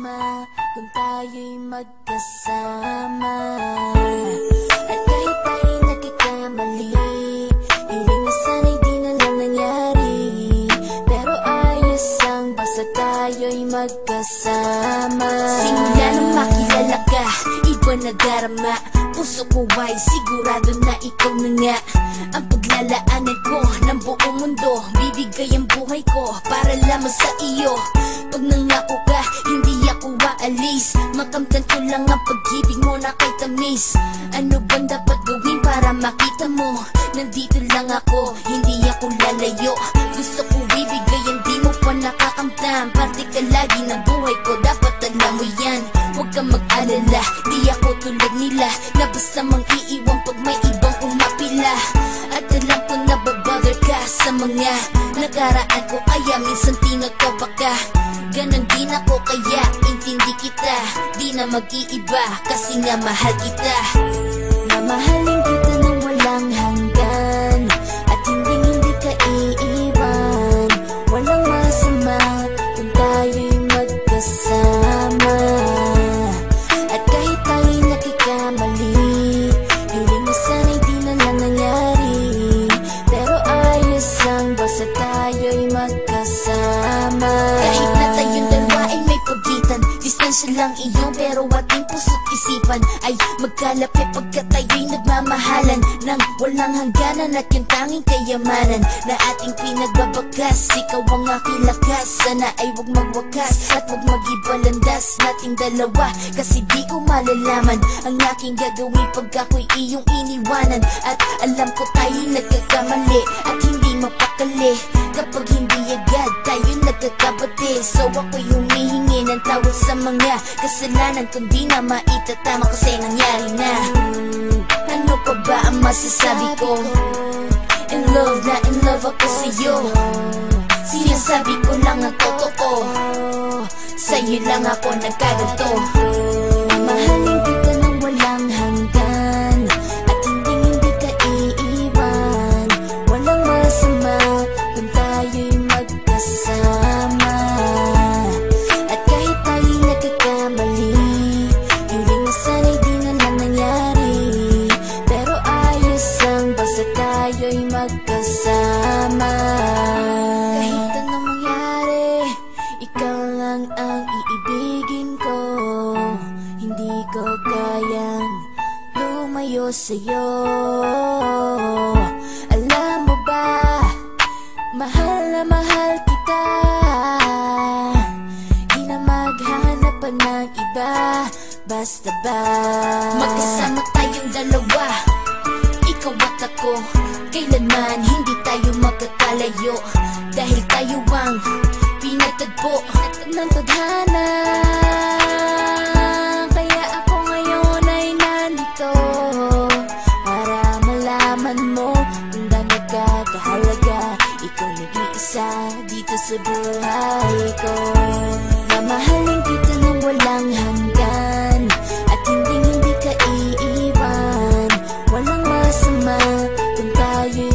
masama kung tayo'y magkasama. At kahit tayo'y nagkakamali, hiling na sana'y di na lang nangyari. Pero ayos ang basta tayo'y magkasama. Simula nang makilala ka, iba na darama. Puso ko ay sigurado na ikaw na nga ang paglalaanan ko ng buong mundo. Bibigay ang buhay ko para lamang sa iyo. Pag nangako ka, hindi ako aalis. Makamtan ko lang ang pag-ibig mo na kay tamis. Ano bang dapat gawin para makita mo? Nandito lang ako, hindi ako lalayo. Gusto ko ibigay, hindi mo pa nakakamtam. Parte ka lagi ng buhay ko, dapat alam mo yan. Huwag kang mag-alala, di ako tulad nila na basta mang iiwan pag may ibang umapila. At alam ko na babother ka sa mga nakaraan ko, kaya minsan tinagkaba ka. Ganon din ako, kaya intindi kita. Di na mag-iiba kasi nga mahal kita. Mamahalin kita nang walang hanggan, at hindi ka iiwan. Walang masama kung tayo'y magkasama. At kahit tayo'y nakikamali, hiling na sana'y di na lang nangyari. Pero ayos ang basta tayo'y magkasama. Kahit na tayong dalawa ay may pagitan, distansya lang iyon, pero ating puso't isipan ay magkalapit pagkat tayo'y nagmamahalan ng walang hangganan. At yung tanging kayamanan na ating pinagbabakas, ikaw ang aking lakas. Sana ay huwag magwakas at huwag mag-iba landas nating dalawa, kasi di ko malalaman ang aking gagawin pag ako'y iyong iniwanan. At alam ko tayo'y nagkakamali at hindi mapakali kapag hindi agad tayo'y nagkakabati. So ako'y humihingi ng tawad sa mga kasalanan kung di na maitatama kasi nangyari na. Ano pa ba ang masasabi ko? In love na in love ako sa'yo. Sinasabi ko lang ang totoo, sa'yo lang ako nagkaganto. Mahalin kita nang walang hanggan, at hindi ka iiwan. Walang masama kung tayo'y magkasama. At kahit tayo'y nagkakamali, hiling na sana'y di na lang nangyari. Pero ayos ang basta tayo'y magkasama. Kahit anong mangyari, ikaw lang ang iibigin ko. Hindi ko kayang lumayo sa'yo. Alam mo ba, mahal na mahal kita. Di na maghanap pa ng iba, basta ba magkasama tayong dalawa, ikaw at ako. Kailanman hindi tayo magkakalayo, dahil tayo ang pinagtagpo ng tadhana. Kaya ako ngayon ay nandito para malaman mo kung gaano ka kahalaga. Ikaw nag-iisa dito sa buhay ko. Mamahalin kita nang walang hanggan, at hindi ka iiwan. Walang masama kung tayo'y